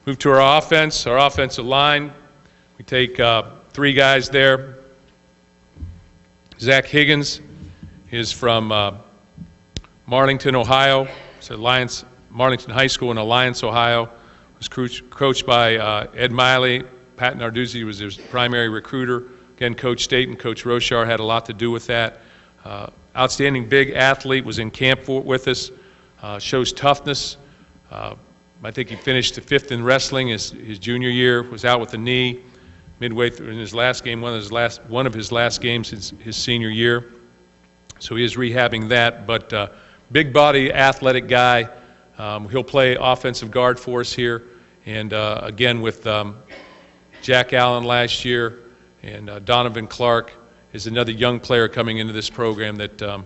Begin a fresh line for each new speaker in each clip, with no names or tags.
Move to our offense, our offensive line. We take 3 guys there. Zach Higgins is from Marlington, Ohio. It's Marlington High School in Alliance, Ohio. Was coached by Ed Miley. Pat Narduzzi was his primary recruiter. Again, Coach State and Coach Rochar had a lot to do with that. Outstanding big athlete, was in camp with us, shows toughness. I think he finished the 5th in wrestling his junior year, was out with a knee midway through in his last game, one of his last games his senior year. So he is rehabbing that, but big body, athletic guy. He'll play offensive guard for us here. And again, with Jack Allen last year and Donovan Clark is another young player coming into this program that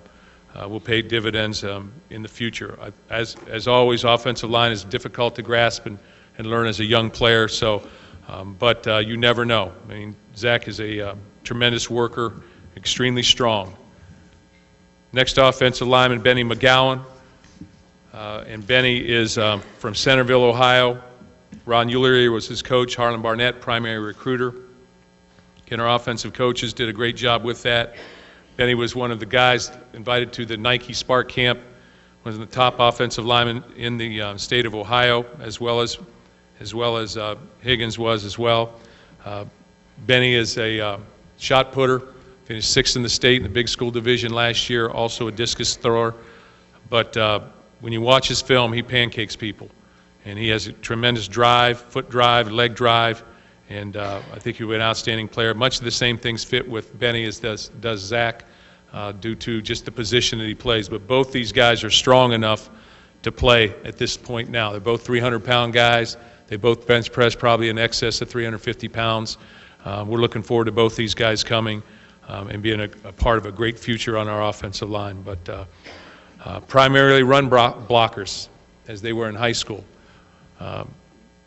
will pay dividends in the future. As always, offensive line is difficult to grasp and learn as a young player. So, but you never know. I mean, Zach is a tremendous worker, extremely strong. Next offensive lineman, Benny McGowan. And Benny is from Centerville, Ohio. Ron Euler was his coach. Harlan Barnett, primary recruiter. Again, our offensive coaches did a great job with that. Benny was one of the guys invited to the Nike Spark Camp, was the top offensive lineman in the state of Ohio, as well as Higgins was as well. Benny is a shot putter, finished 6th in the state in the big school division last year, also a discus thrower. But when you watch his film, he pancakes people. And he has a tremendous drive, foot drive, leg drive, and I think he'll be an outstanding player. Much of the same things fit with Benny as does Zach due to just the position that he plays. But both these guys are strong enough to play at this point now. They're both 300-pound guys. They both bench press probably in excess of 350 pounds. We're looking forward to both these guys coming and being a part of a great future on our offensive line. But primarily run blockers, as they were in high school.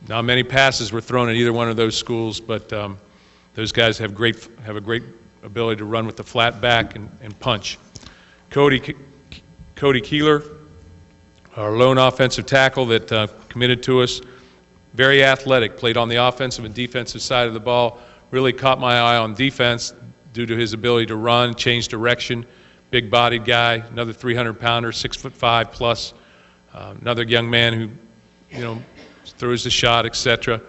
Not many passes were thrown at either one of those schools, but those guys have a great ability to run with the flat back and punch. Cody Keeler, our lone offensive tackle that committed to us, very athletic, played on the offensive and defensive side of the ball, really caught my eye on defense due to his ability to run, change direction, big-bodied guy, another 300-pounder, 6'5" plus, another young man who, throws the shot, etc.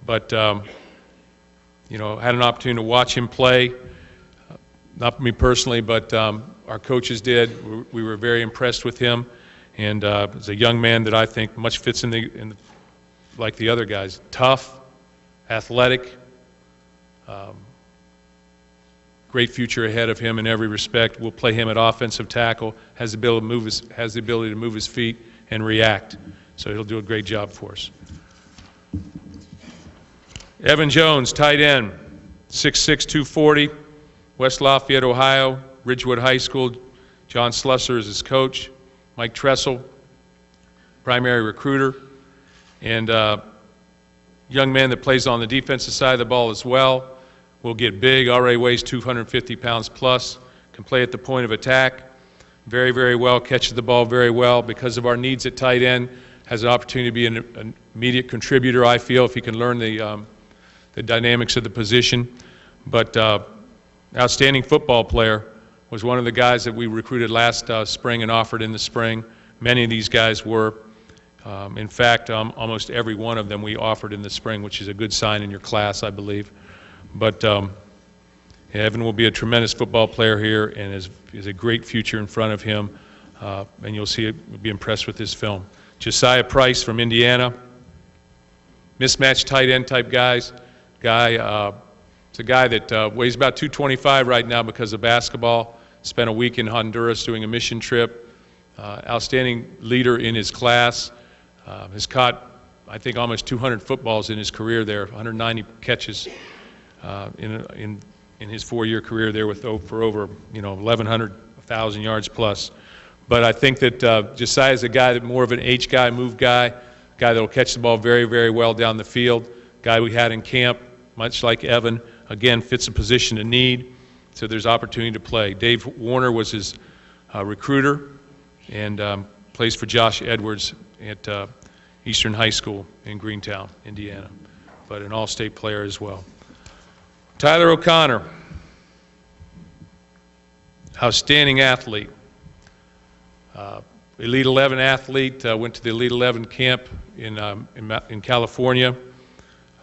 But, had an opportunity to watch him play. Not me personally, but our coaches did. We were very impressed with him. And as a young man that I think much fits like the other guys. Tough, athletic, great future ahead of him in every respect. We'll play him at offensive tackle, has the ability to move his feet and react. So he'll do a great job for us. Evan Jones, tight end, 6'6", 240, West Lafayette, Ohio, Ridgewood High School. John Slusser is his coach. Mike Tressel, primary recruiter. And young man that plays on the defensive side of the ball as well. Will get big, already weighs 250 pounds plus, can play at the point of attack very, very well, catches the ball very well. Because of our needs at tight end, has an opportunity to be an immediate contributor, I feel, if he can learn the dynamics of the position. But outstanding football player, was one of the guys that we recruited last spring and offered in the spring. Many of these guys were. In fact, almost every one of them we offered in the spring, which is a good sign in your class, I believe. But Evan will be a tremendous football player here and is a great future in front of him. And you'll be impressed with his film. Josiah Price from Indiana, mismatched tight end type guy. It's a guy that weighs about 225 right now because of basketball. Spent a week in Honduras doing a mission trip. Outstanding leader in his class. Has caught, I think, almost 200 footballs in his career there. 190 catches in his 4-year career there for over 1,100, 1,000 yards plus. But I think that Josiah is a guy that more of an H guy, move guy that will catch the ball very, very well down the field. Guy we had in camp, much like Evan, again fits a position of need. So there's opportunity to play. Dave Warner was his recruiter and plays for Josh Edwards at Eastern High School in Greentown, Indiana, but an all-state player as well. Tyler O'Connor, outstanding athlete. Elite 11 athlete, went to the Elite 11 camp in California.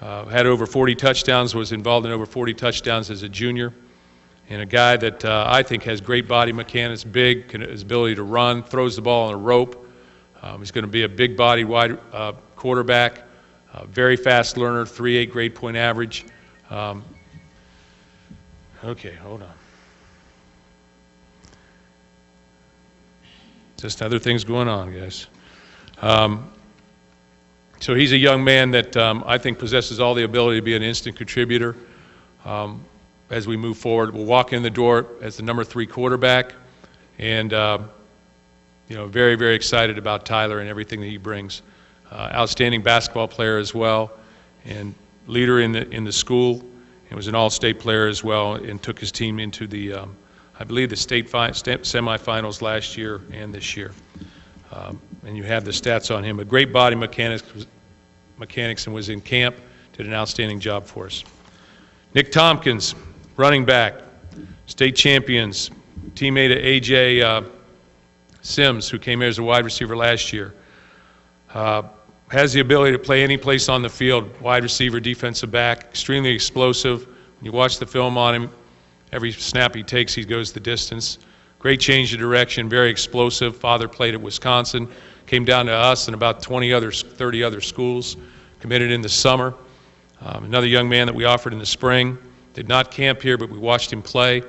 Had over 40 touchdowns, was involved in over 40 touchdowns as a junior. And a guy that I think has great body mechanics, big, his ability to run, throws the ball on a rope. He's going to be a big body wide quarterback, very fast learner, 3.8 grade point average. Okay, hold on. Just other things going on, guys. So he's a young man that I think possesses all the ability to be an instant contributor. As we move forward, we'll walk in the door as the number 3 quarterback, and very, very excited about Tyler and everything that he brings. Outstanding basketball player as well, and leader in the school, and was an all-state player as well, and took his team into the, I believe, the state semifinals last year and this year. And you have the stats on him. A great body mechanics and was in camp, did an outstanding job for us. Nick Tompkins, running back, state champions, teammate of A.J. Sims, who came here as a wide receiver last year. Has the ability to play any place on the field, wide receiver, defensive back, extremely explosive. When you watch the film on him, every snap he takes, he goes the distance. Great change of direction, very explosive. Father played at Wisconsin, came down to us and about 30 other schools, committed in the summer. Another young man that we offered in the spring. Did not camp here, but we watched him play.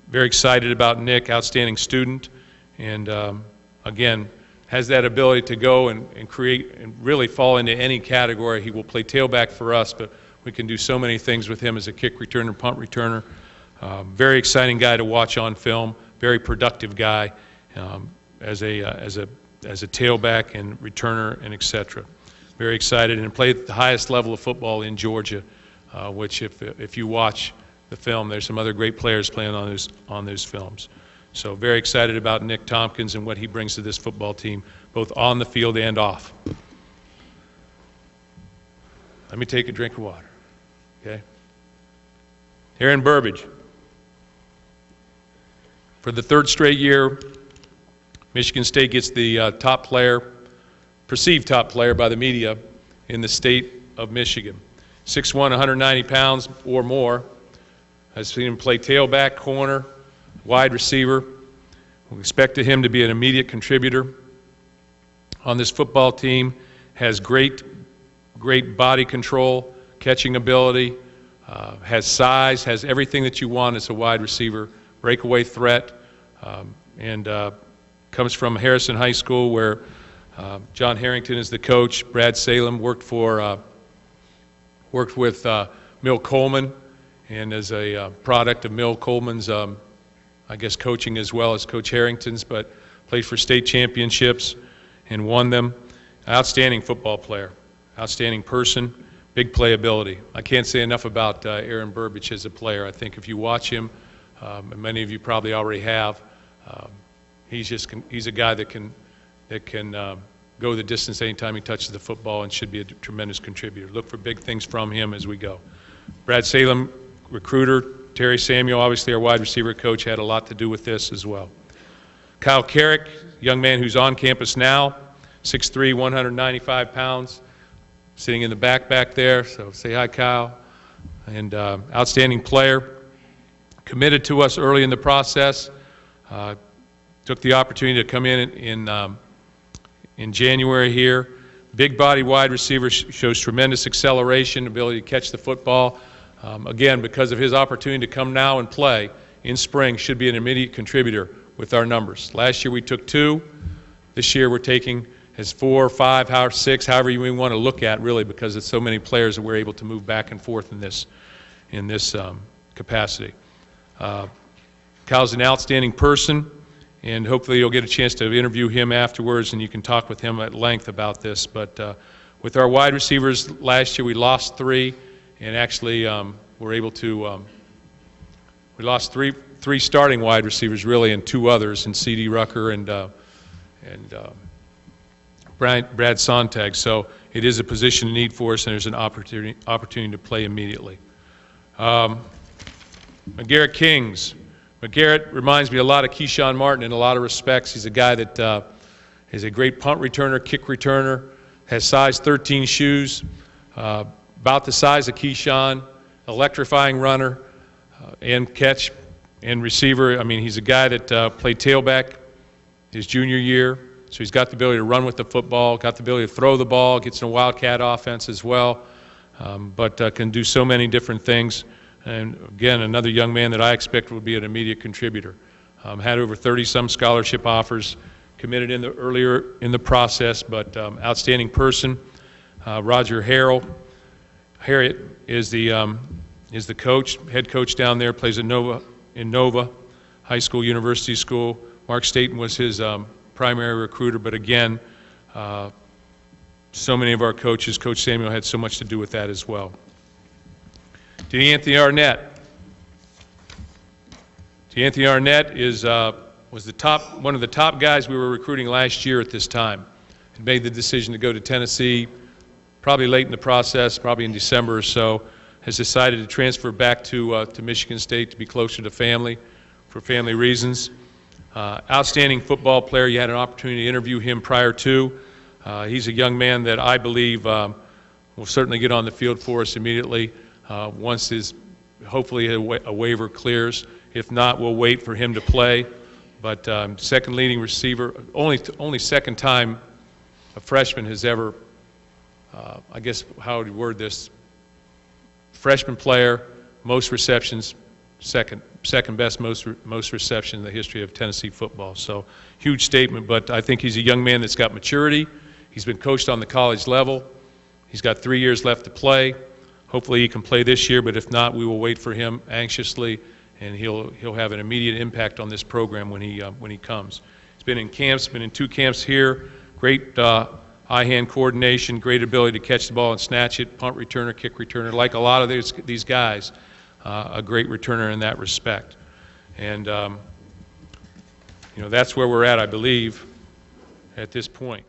Very excited about Nick, outstanding student, and again, has that ability to go and create and really fall into any category. He will play tailback for us, but we can do so many things with him as a kick returner, punt returner. Very exciting guy to watch on film. Very productive guy as a tailback and returner and etc. Very excited, and played at the highest level of football in Georgia, which if you watch the film, there's some other great players playing on those films. So very excited about Nick Tompkins and what he brings to this football team, both on the field and off. Let me take a drink of water, okay? Aaron Burbage. For the 3rd straight year, Michigan State gets the top player, perceived top player by the media in the state of Michigan. 6'1", 190 pounds or more. I've seen him play tailback, corner, wide receiver. We expected him to be an immediate contributor on this football team. Has great body control, catching ability, has size, has everything that you want as a wide receiver, breakaway threat, and comes from Harrison High School where John Harrington is the coach. Brad Salem worked with Mill Coleman, and as a product of Mill Coleman's, I guess, coaching as well as Coach Harrington's, but played for state championships and won them. Outstanding football player, outstanding person, big playability. I can't say enough about Aaron Burbage as a player. I think if you watch him, and many of you probably already have, he's a guy that can go the distance anytime he touches the football and should be a tremendous contributor. Look for big things from him as we go. Brad Salem, recruiter. Terry Samuel, obviously our wide receiver coach, had a lot to do with this as well. Kyle Carrick, young man who's on campus now, 6'3", 195 pounds, sitting in the back there, so say hi, Kyle. And outstanding player, committed to us early in the process, took the opportunity to come in January here. Big body wide receiver, shows tremendous acceleration, ability to catch the football. Again, because of his opportunity to come now and play in spring, should be an immediate contributor with our numbers. Last year we took 2. This year we're taking as 4, 5, 6, however you want to look at, really, because it's so many players that we're able to move back and forth in this capacity. Kyle's an outstanding person, and hopefully you'll get a chance to interview him afterwards, and you can talk with him at length about this. But with our wide receivers last year, we lost 3. And actually, we're able to. We lost three starting wide receivers, really, and 2 others, in C.D. Rucker and Brad Sontag. So it is a position of need for us, and there's an opportunity to play immediately. McGarrett Kings. McGarrett reminds me a lot of Keyshawn Martin in a lot of respects. He's a guy that is a great punt returner, kick returner, has size 13 shoes, about the size of Keyshawn, electrifying runner, and catch and receiver. I mean, he's a guy that played tailback his junior year, so he's got the ability to run with the football, got the ability to throw the ball, gets in a Wildcat offense as well, but can do so many different things. And again, another young man that I expect will be an immediate contributor. Had over 30-some scholarship offers, committed earlier in the process, but outstanding person. Roger Harriet is the coach, head coach down there, plays at Nova High School, University School. Mark Staten was his primary recruiter, but again, so many of our coaches, Coach Samuel had so much to do with that as well. DeAnthony Arnett. DeAnthony Arnett was one of the top guys we were recruiting last year at this time. He made the decision to go to Tennessee, probably late in the process, probably in December or so. Has decided to transfer back to Michigan State to be closer to family, for family reasons. Outstanding football player. You had an opportunity to interview him prior to. He's a young man that I believe will certainly get on the field for us immediately once hopefully a waiver clears. If not, we'll wait for him to play. But second leading receiver, only second time a freshman has ever, I guess how would you word this, freshman player, most receptions, second best most reception in the history of Tennessee football. So huge statement, but I think he's a young man that's got maturity. He's been coached on the college level. He's got 3 years left to play. Hopefully he can play this year, but if not, we will wait for him anxiously, and he'll have an immediate impact on this program when he comes. He's been in camps, been in 2 camps here. Great eye-hand coordination, great ability to catch the ball and snatch it, punt returner, kick returner. Like a lot of these guys, a great returner in that respect. And that's where we're at, I believe, at this point.